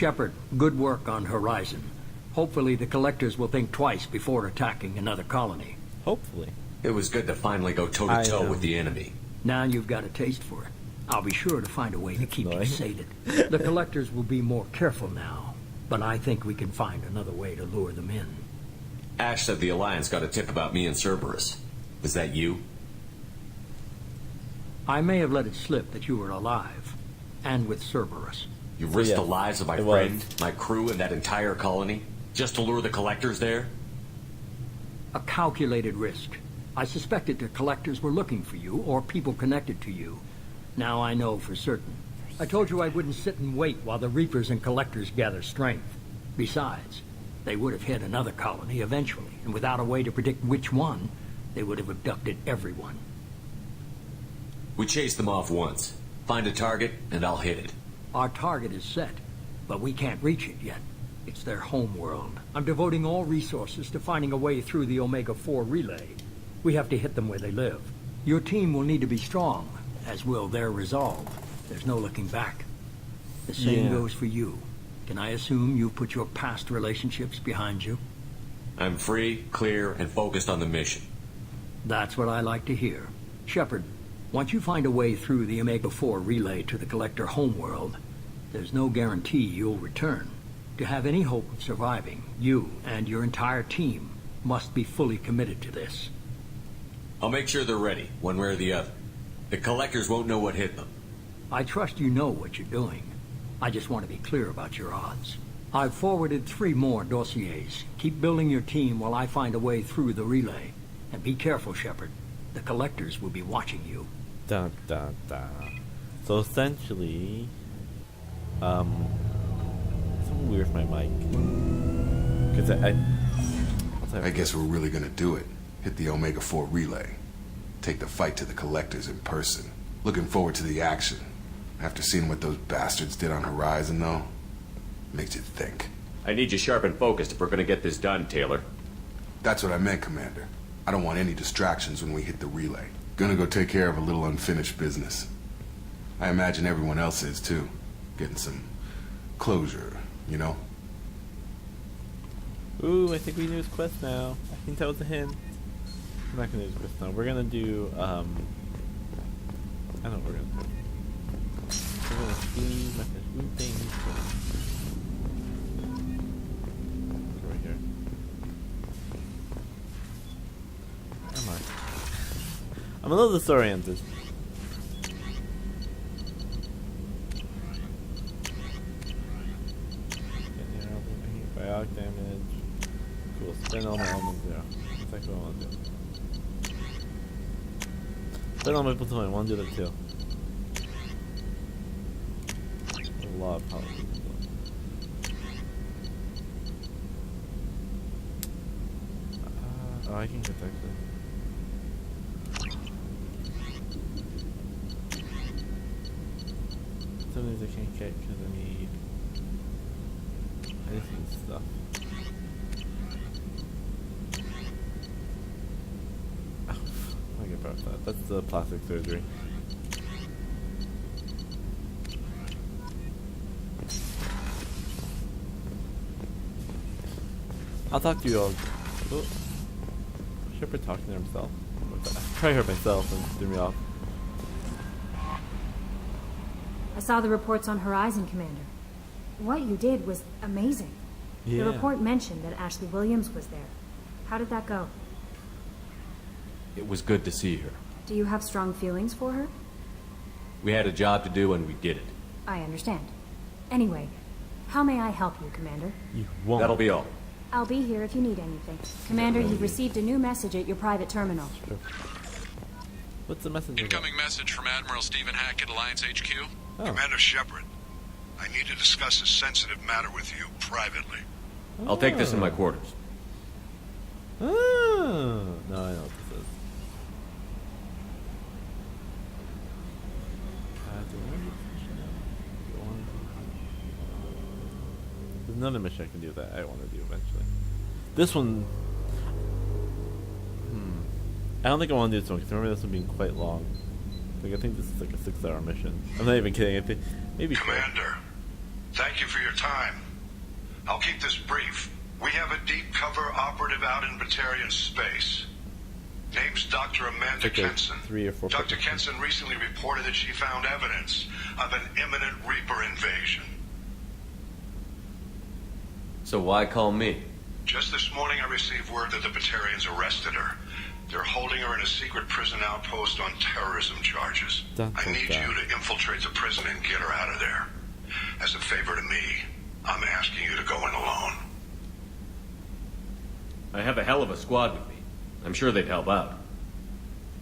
Shepard, good work on Horizon. Hopefully the Collectors will think twice before attacking another colony. Hopefully. It was good to finally go toe-to-toe with the enemy. Now you've got a taste for it. I'll be sure to find a way to keep you sated. The Collectors will be more careful now, but I think we can find another way to lure them in. Ash said the Alliance got a tip about me and Cerberus. Was that you? I may have let it slip that you were alive, and with Cerberus. You risked the lives of my friend, my crew, and that entire colony, just to lure the Collectors there? A calculated risk. I suspected the Collectors were looking for you, or people connected to you. Now I know for certain. I told you I wouldn't sit and wait while the Reapers and Collectors gather strength. Besides, they would have hit another colony eventually, and without a way to predict which one, they would have abducted everyone. We chased them off once. Find a target, and I'll hit it. Our target is set, but we can't reach it yet. It's their home world. I'm devoting all resources to finding a way through the Omega-4 relay. We have to hit them where they live. Your team will need to be strong, as will their resolve. There's no looking back. The same goes for you. Can I assume you've put your past relationships behind you? I'm free, clear, and focused on the mission. That's what I like to hear. Shepard, once you find a way through the Omega-4 relay to the Collector homeworld, there's no guarantee you'll return. To have any hope of surviving, you and your entire team must be fully committed to this. I'll make sure they're ready, one way or the other. The Collectors won't know what hit them. I trust you know what you're doing. I just want to be clear about your odds. I've forwarded 3 more dossiers. Keep building your team while I find a way through the relay. And be careful, Shepard. The Collectors will be watching you. Dun, dun, dun. So essentially, something weird with my mic. Because I guess we're really gonna do it. Hit the Omega-4 relay. Take the fight to the Collectors in person. Looking forward to the action. After seeing what those bastards did on Horizon, though, makes you think. I need you sharp and focused if we're gonna get this done, Taylor. That's what I meant, Commander. I don't want any distractions when we hit the relay. Gonna go take care of a little unfinished business. I imagine everyone else is, too. Getting some closure, you know? Ooh, I think we knew his quest now. I think that was a hint. We're not gonna do his quest now. We're gonna do, I don't know what we're gonna do. We're gonna see my things. Right here. Come on. I'm a little disoriented. Biotic damage. Cool. Spend all my elements there. That's exactly what I want to do. Spend all my plutonium. I want to do that too. A lot of power. Oh, I can get that actually. Some things I can't get because I need stuff. Oh, I get about that. That's the plastic surgery. I'll talk to you all. Oh. Shepard talking to himself. I probably heard myself and threw me off. I saw the reports on Horizon, Commander. What you did was amazing. Yeah. The report mentioned that Ashley Williams was there. How did that go? It was good to see her. Do you have strong feelings for her? We had a job to do and we did it. I understand. Anyway, how may I help you, Commander? You won't. That'll be all. I'll be here if you need anything. Commander, you've received a new message at your private terminal. Sure. What's the message? Incoming message from Admiral Stephen Hackett, Alliance HQ. Oh. Commander Shepard, I need to discuss a sensitive matter with you privately. I'll take this in my quarters. Oh. No, I know what this is. There's another mission I can do that I want to do eventually. This one... I don't think I want to do this one, because remember this one being quite long. Like, I think this is like a 6-hour mission. I'm not even kidding. I think maybe Commander, Thank you for your time. I'll keep this brief. We have a deep cover operative out in Batarian space. Name's Dr. Amanda Kenson. 3 or 4 Dr. Kenson recently reported that she found evidence of an imminent Reaper invasion. So why call me? Just this morning I received word that the Batarians arrested her. They're holding her in a secret prison outpost on terrorism charges. I need you to infiltrate the prison and get her out of there. As a favor to me, I'm asking you to go in alone. I have a hell of a squad with me. I'm sure they'd help out.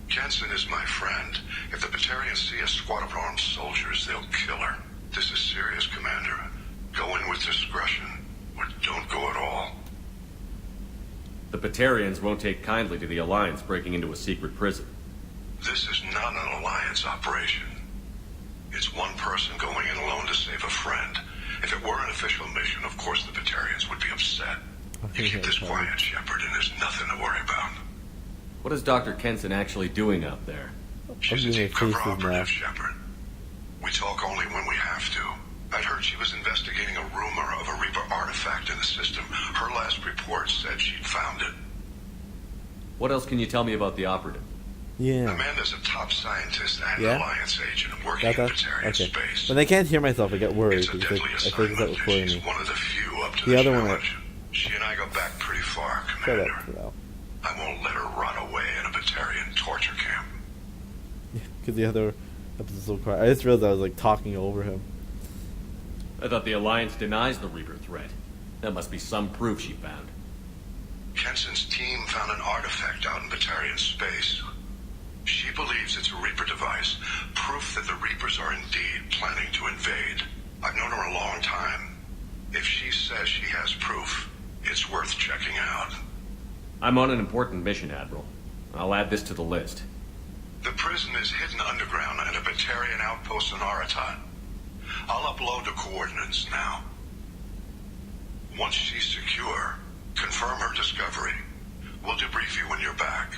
Jensen is my friend. If the Batarians see a squad of armed soldiers, they'll kill her. This is serious, Commander. Go in with discretion, or don't go at all. The Batarians won't take kindly to the Alliance breaking into a secret prison. This is not an Alliance operation. It's one person going in alone to save a friend. If it were an official mission, of course the Batarians would be upset. You keep this quiet, Shepard, and there's nothing to worry about. What is Dr. Kenson actually doing out there? She's a deep cover operative, Shepard. We talk only when we have to. I'd heard she was investigating a rumor of a Reaper artifact in the system. Her last report said she'd found it. What else can you tell me about the operative? Yeah. Amanda's a top scientist and Alliance agent working in Batarian space. When I can't hear myself, I get worried It's a because deadly I think it's assignment. recording She's me. one of the few up to The the other one, challenge. She and I go back pretty far, Shut Commander. up for now. I won't let her rot away in a Batarian torture camp. Because the other episode's so quiet. I just realized I was like talking over him. I thought the Alliance denies the Reaper threat. That must be some proof she found. Kenson's team found an artifact out in Batarian space. She believes it's a Reaper device, proof that the Reapers are indeed planning to invade. I've known her a long time. If she says she has proof, it's worth checking out. I'm on an important mission, Admiral. I'll add this to the list. The prison is hidden underground at a Batarian outpost in Aratat. I'll upload the coordinates now. Once she's secure, confirm her discovery. We'll debrief you when you're back.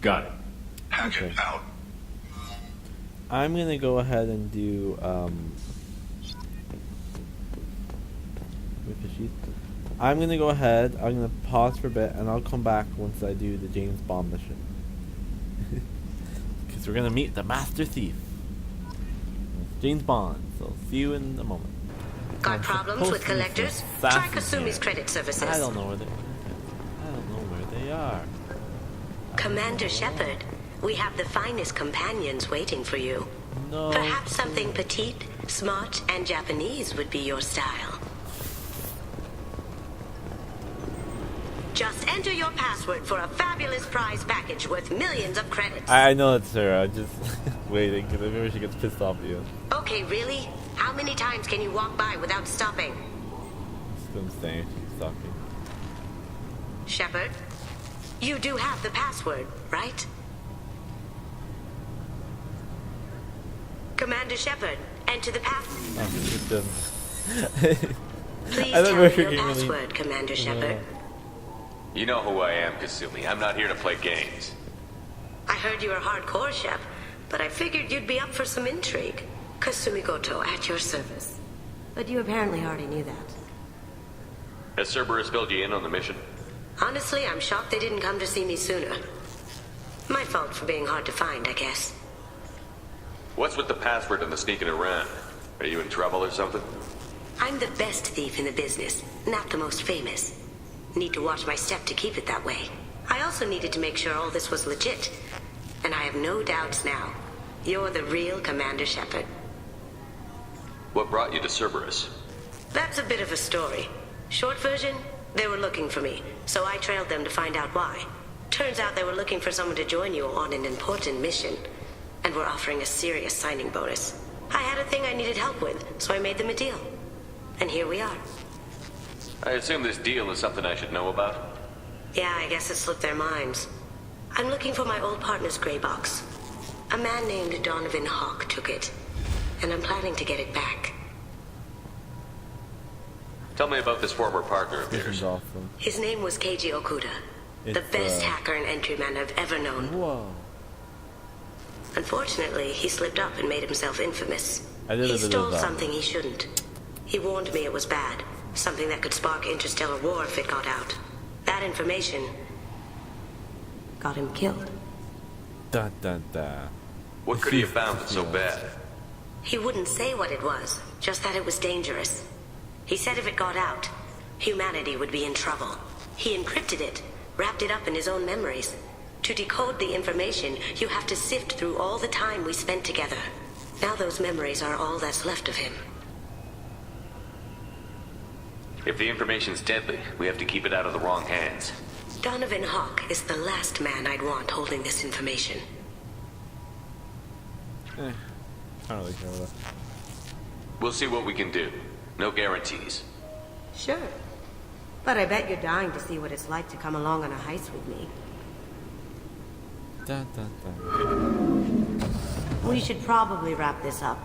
Got it. Hackett out. I'm gonna go ahead and do I'm gonna go ahead, I'm gonna pause for a bit and I'll come back once I do the James Bond mission. Because we're gonna meet the Master Thief. James Bond, so see you in a moment. Got problems with collectors? Try Kasumi's credit services. I don't know where they are. Commander Shepard, we have the finest companions waiting for you. No. Perhaps something petite, smart, and Japanese would be your style. Just enter your password for a fabulous prize package worth millions of credits. I know it's her, I'm just waiting because I remember she gets pissed off at you. Okay, really? How many times can you walk by without stopping? I'm staying, she's talking. Shepard, you do have the password, right? Commander Shepard, enter the password. Please I tell don't me know your password, Commander Shepard. You know who I am, Kasumi. I'm not here to play games. I heard you were hardcore, Shep, but I figured you'd be up for some intrigue. Kasumi Goto, at your service. But you apparently already knew that. Has Cerberus filled you in on the mission? Honestly, I'm shocked they didn't come to see me sooner. My fault for being hard to find, I guess. What's with the password and the sneaking around? Are you in trouble or something? I'm the best thief in the business, not the most famous. Need to watch my step to keep it that way. I also needed to make sure all this was legit. And I have no doubts now. You're the real Commander Shepard. What brought you to Cerberus? That's a bit of a story. Short version, they were looking for me, so I trailed them to find out why. Turns out they were looking for someone to join you on an important mission, and were offering a serious signing bonus. I had a thing I needed help with, so I made them a deal. And here we are. I assume this deal is something I should know about? Yeah, I guess it slipped their minds. I'm looking for my old partner's gray box. A man named Donovan Hawk took it, and I'm planning to get it back. Tell me about this former partner of This yours. is awesome. His name was Keiji Okuda, the best hacker and entryman I've ever known. Whoa. Unfortunately, he slipped up and made himself infamous. I did a He bit of stole that. something he shouldn't. He warned me it was bad. Something that could spark interstellar war if it got out. That information got him killed. Dun dun dun. What could he have found that's so bad? He wouldn't say what it was, just that it was dangerous. He said if it got out, humanity would be in trouble. He encrypted it, wrapped it up in his own memories. To decode the information, you have to sift through all the time we spent together. Now those memories are all that's left of him. If the information's deadly, we have to keep it out of the wrong hands. Donovan Hawk is the last man I'd want holding this information. I don't really care about that. We'll see what we can do. No guarantees. Sure. But I bet you're dying to see what it's like to come along on a heist with me. Dun dun dun. We should probably wrap this up.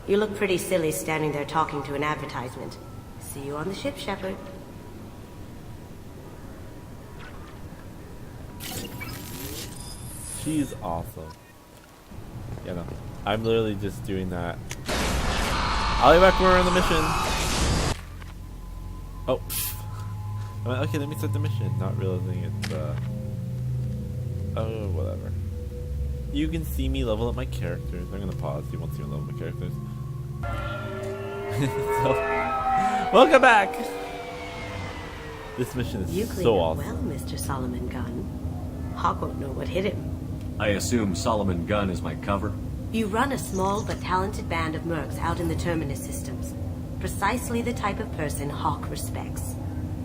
You look pretty silly standing there talking to an advertisement. See you on the ship, Shepard. She's awesome. You know, I'm literally just doing that. I'll be back when we're on the mission. Oh. I'm like, okay, let me start the mission. Not realizing it's, oh, whatever. You can see me level up my characters. I'm gonna pause so you won't see me level up my characters. So, welcome back! This mission is You cleaned so up awesome. well, Mr. Solomon Gunn. Hawk won't know what hit him. I assume Solomon Gunn is my cover? You run a small but talented band of mercs out in the Terminus systems. Precisely the type of person Hawk respects.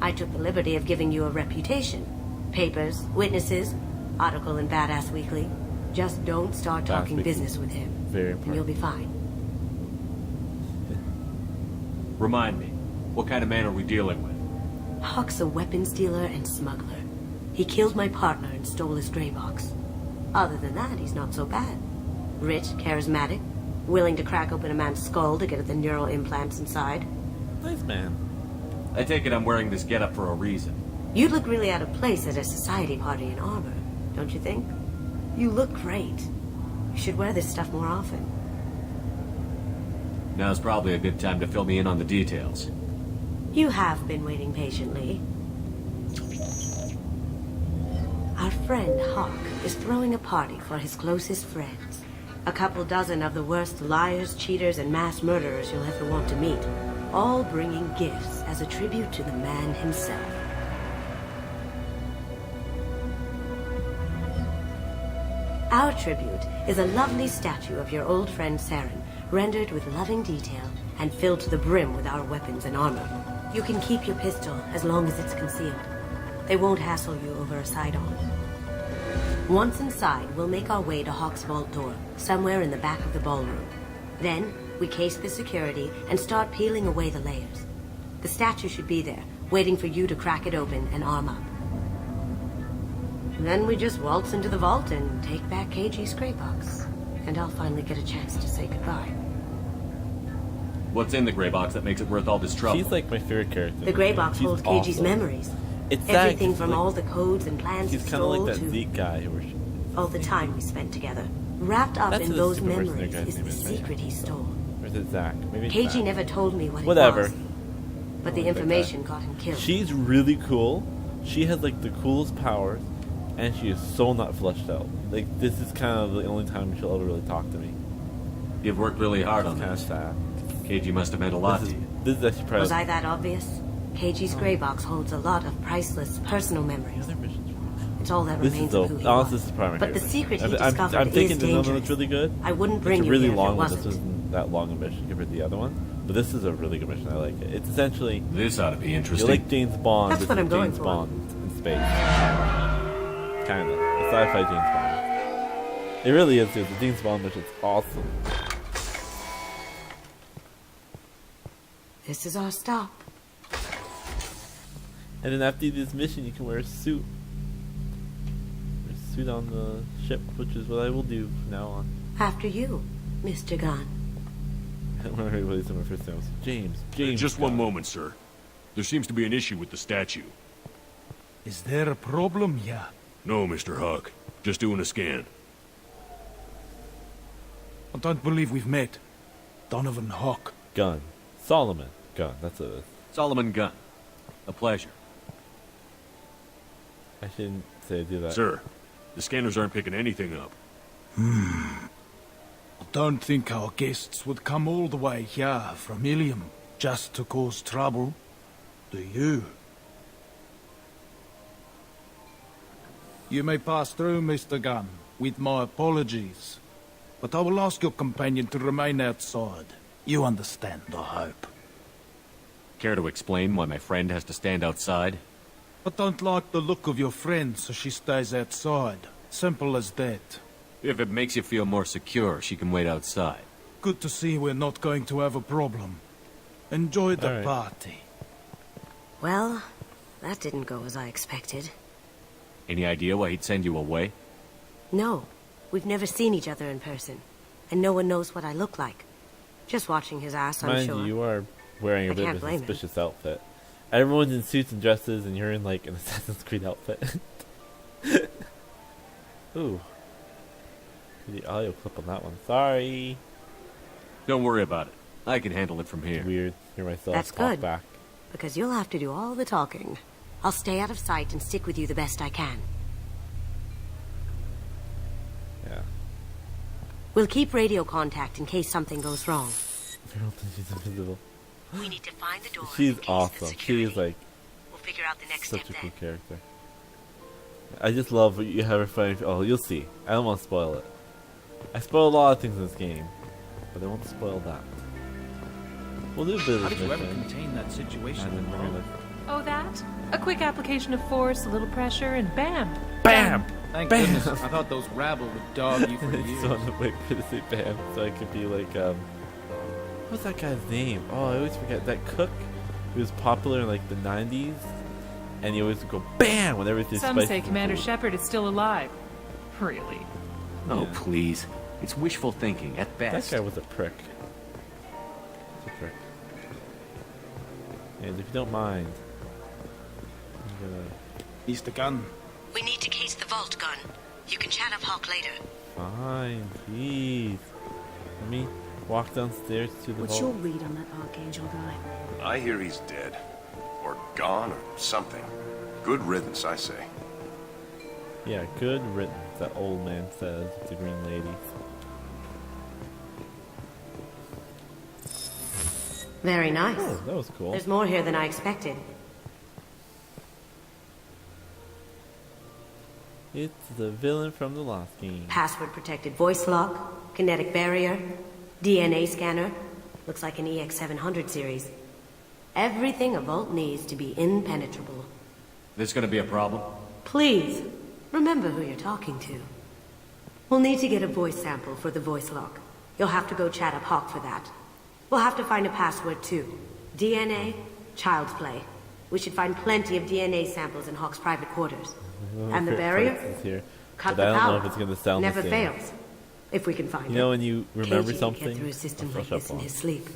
I took the liberty of giving you a reputation. Papers, witnesses, article in Badass Weekly. Just don't start talking business with him. Very And you'll important. be fine. Remind me, what kind of man are we dealing with? Hawk's a weapons dealer and smuggler. He killed my partner and stole his gray box. Other than that, he's not so bad. Rich, charismatic, willing to crack open a man's skull to get at the neural implants inside. Nice man. I take it I'm wearing this getup for a reason. You'd look really out of place at a society party in armor, don't you think? You look great. You should wear this stuff more often. Now's probably a good time to fill me in on the details. You have been waiting patiently. Our friend Hawk is throwing a party for his closest friends. A couple dozen of the worst liars, cheaters, and mass murderers you'll ever want to meet. All bringing gifts as a tribute to the man himself. Our tribute is a lovely statue of your old friend Saren, rendered with loving detail and filled to the brim with our weapons and armor. You can keep your pistol as long as it's concealed. They won't hassle you over a sidearm. Once inside, we'll make our way to Hawk's vault door, somewhere in the back of the ballroom. Then, we case the security and start peeling away the layers. The statue should be there, waiting for you to crack it open and arm up. Then we just waltz into the vault and take back KG's gray box. And I'll finally get a chance to say goodbye. What's in the gray box that makes it worth all this trouble? She's like my favorite character. The gray box She's holds KG's awesome. memories. It's Everything that, from like, all the codes and plans he's he kind of stole like that to Zeke guy who was. all the time we spent together. Wrapped up That's in the those super mercenary memories guy's is name the is, right? secret he stole. Or is it Zach? Maybe it's KG Zach. never told me what Whatever. it was. But the like that information got him killed. She's really cool. She has like the coolest powers, and she is so not fleshed out. Like this is kind of the only time she'll ever really talk to me. You've worked really hard It's on kind of this. sad. KG must have meant a lot This to is, you. this is actually probably Was I that obvious? KG's gray box holds a lot of priceless personal the memories. other missions. It's all that This remains is of who he honestly, was. this is probably my But the favorite secret he mission. I'm discovered thinking is there's another dangerous. that's really good. I wouldn't bring It's a you really here if long it one. This wasn't. isn't that long a mission compared to the other one, but this is a really good mission. I like it. It's essentially This ought to be you interesting. like James Bond. That's this what is I'm going James for. Bond in space. Kind of a sci-fi James Bond. It really is, dude. The James Bond mission's awesome. This is our stop. And then after this mission, you can wear a suit. Wear a suit on the ship, which is what I will do from now on. After you, Mr. Gunn. When everybody said my first name was James. James. Just one Gunn. moment, sir. There seems to be an issue with the statue. Is there a problem? Yeah. No, Mr. Hawk. Just doing a scan. I don't believe we've met. Donovan Hawk. Gunn. Solomon. Gunn, that's what it is. Solomon Gunn. A pleasure. I shouldn't say I do that. Sir, the scanners aren't picking anything up. I don't think our guests would come all the way here from Ilium just to cause trouble. Do you? You may pass through, Mr. Gunn, with my apologies. But I will ask your companion to remain outside. You understand, I hope. Care to explain why my friend has to stand outside? I don't like the look of your friend, so she stays outside. Simple as that. If it makes you feel more secure, she can wait outside. Good to see we're not going to have a problem. Enjoy the party. Well, that didn't go as I expected. Any idea why he'd send you away? No, we've never seen each other in person, and no one knows what I look like. Just watching his ass, I'm Mind sure. you, you are wearing a bit of a suspicious outfit. Everyone's in suits and dresses, and you're in like an Assassin's Creed outfit. Ooh. The audio clip on that one. Sorry. Don't worry about it. I can handle it from here. Weird. Hear myself That's talk good, back. because you'll have to do all the talking. I'll stay out of sight and stick with you the best I can. Yeah. We'll keep radio contact in case something goes wrong. I don't think she's invisible. We need to find the door. She's awesome. She is like We'll figure out the next such step a cool then. character. I just love what you have her funny. Oh, you'll see. I don't want to spoil it. I spoil a lot of things in this game, but I won't spoil that. We'll do a bit of How did you ever mission, contain that situation? and then we're gonna. Oh, that? A quick application of force, a little pressure, and bam! Bam! Thank Bam! goodness. I thought those rabble would dog you for I just years. want to wait for to say bam, so I could be like, what's that guy's name? Oh, I always forget. That cook who was popular in like the 90s, and he always would go bam whenever it's Some say Commander Shepard is still alive. Really? Oh, please. It's wishful thinking at best. That guy was a prick. He's a prick. And if you don't mind, I'm gonna. Mr. Gunn. We need to case the vault, Gunn. You can chat up Hawk later. Fine, please. Let me walk downstairs to the What's your vault. read on that Archangel guy? I hear he's dead. Or gone, or something. Good riddance, I say. Yeah, good riddance, that old man says with the green lady. Very nice. Oh, that was cool. There's more here than I expected. It's the villain from the last game. Password-protected voice lock, kinetic barrier, DNA scanner. Looks like an EX700 series. Everything a vault needs to be impenetrable. This gonna be a problem? Please, remember who you're talking to. We'll need to get a voice sample for the voice lock. You'll have to go chat up Hawk for that. We'll have to find a password too. DNA, child's play. We should find plenty of DNA samples in Hawk's private quarters. And the barrier? Here, Cut but the I don't power. know if it's going to sound Never the same. fails. If we can find it. You know when you remember KG something, Get through a system I'll like brush this up in on. his sleep.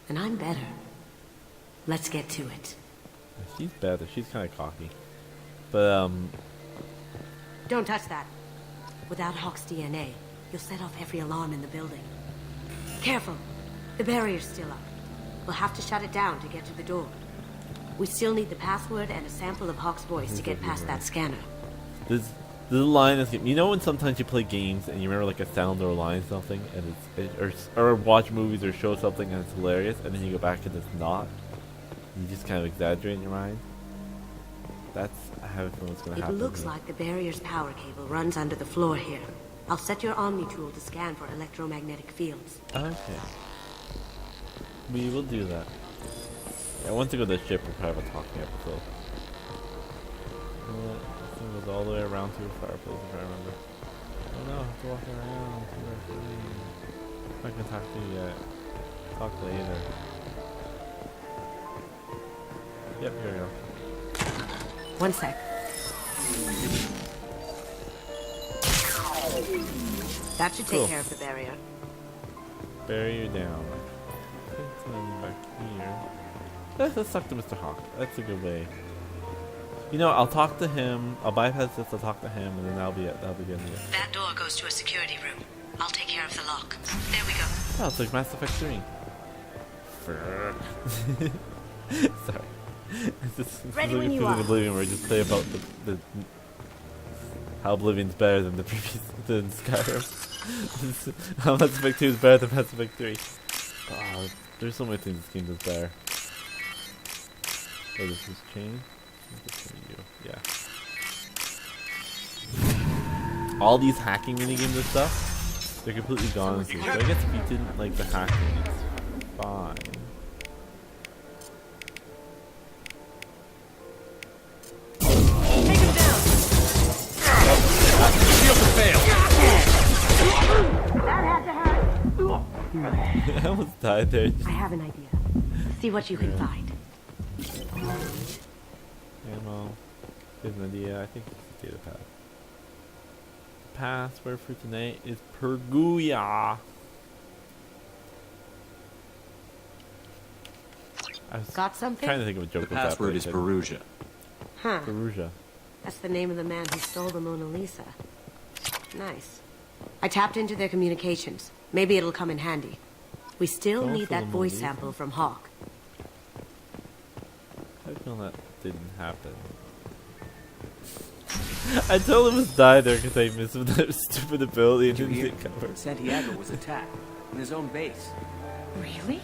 And I'm better. Let's get to it. She's better. She's kind of cocky. But, Don't touch that. Without Hawk's DNA, you'll set off every alarm in the building. Careful. The barrier's still up. We'll have to shut it down to get to the door. We still need the password and a sample of Hawk's voice to get past that scanner. there's a line that's, you know when sometimes you play games and you remember like a sound or a line or something, and or watch movies or show something and it's hilarious, and then you go back and it's not? You just kind of exaggerate in your mind? That's how I feel it's going to It happen. looks like the barrier's power cable runs under the floor here. I'll set your Omni tool to scan for electromagnetic fields. Okay. We will do that. Yeah, once we go to the ship, we'll probably have a talking episode. This thing goes all the way around to the fireplace, if I remember. Oh no, I have to walk around. I'm not gonna talk to you yet. Talk later. Yep, here we go. One sec. That should take Cool. care of the barrier. Bury you down. I think something back here. Let's talk to Mr. Hawk. That's a good way. You know, I'll talk to him. I'll bypass this. I'll talk to him, and then that'll be it. That'll be good. That door goes to a security room. I'll take care of the lock. There we go. Oh, it's like Mass Effect 3. Sorry. Ready when you are. Oblivion where I just play about the how Oblivion's better than the previous than Skyrim. How Mass Effect 2 is better than Mass Effect 3. Oh, there's so many things this game does better. Oh, this is changed? Yeah. All these hacking minigames and stuff, they're completely gone. So I guess if you didn't like the hacking, it's fine. Take him down. Shield to fail. That had to hurt. I almost died there. I have an idea. See what you can find. Ammo. Here's an idea. I think it's the data pad. Password for tonight is Perguya. I was Got something? trying to think of a joke. The password is Perugia. Huh. Perugia. That's the name of the man who stole the Mona Lisa. Nice. I tapped into their communications. Maybe it'll come in handy. We still Don't need steal that the Mona voice Lisa. sample from Hawk. I feel that didn't happen. I totally almost died there because I missed with that stupid ability and didn't get covered. Santiago was attacked in his own base. Really?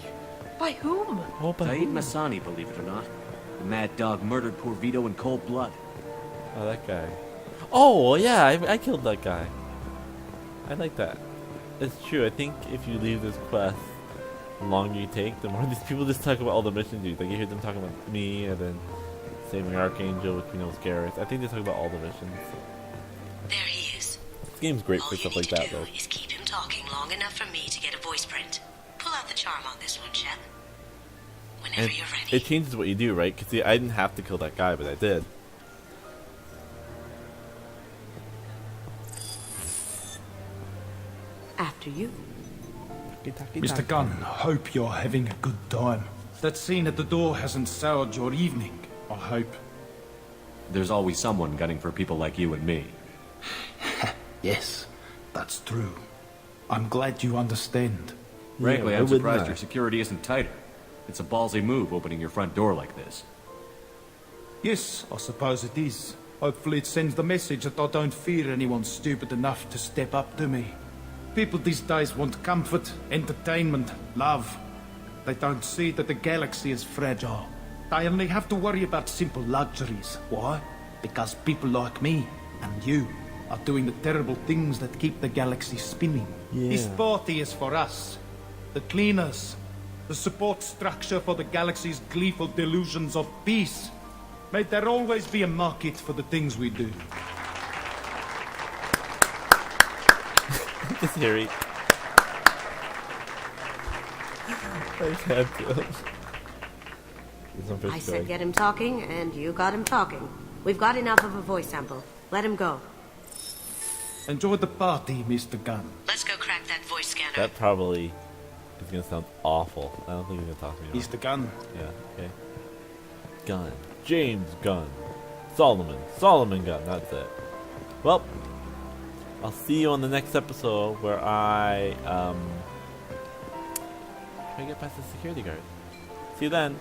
By whom? Oh, but Saeed Massani, believe it or not. The mad dog murdered poor Vito in cold blood. Oh, that guy. Oh, yeah, I killed that guy. I like that. It's true. I think if you leave this quest, the longer you take, the more these people just talk about all the missions you do. Like you hear them talking about me and then saving Archangel, which we know is Garrett. I think they talk about all the missions. There he is. This game's great for All you stuff need like to that, do though. is keep him talking long enough for me to get a voice print. Pull out the charm on this one, Shep. Whenever And you're ready. it changes what you do, right? Because see, I didn't have to kill that guy, but I did. After you. Mr. Gunn, hope you're having a good time. That scene at the door hasn't soured your evening, I hope. There's always someone gunning for people like you and me. Yes, that's true. I'm glad you understand. Frankly, why I'm wouldn't surprised I? your security isn't tighter. It's a ballsy move opening your front door like this. Yes, I suppose it is. Hopefully it sends the message that I don't fear anyone stupid enough to step up to me. People these days want comfort, entertainment, love. They don't see that the galaxy is fragile. They only have to worry about simple luxuries. Why? Because people like me and you are doing the terrible things that keep the galaxy spinning. Yeah. This party is for us, the cleaners, the support structure for the galaxy's gleeful delusions of peace. May there always be a market for the things we do. Just hear it. I can't do it. I said get him talking, and you got him talking. We've got enough of a voice sample. Let him go. Enjoy the party, Mr. Gunn. Let's go crack that voice scanner. That probably is gonna sound awful. I don't think he's gonna talk to me. now. Mr. Gunn. Yeah, okay. Gunn. James Gunn. Solomon Gunn, that's it. Well, I'll see you on the next episode where I try to get past the security guard. See you then.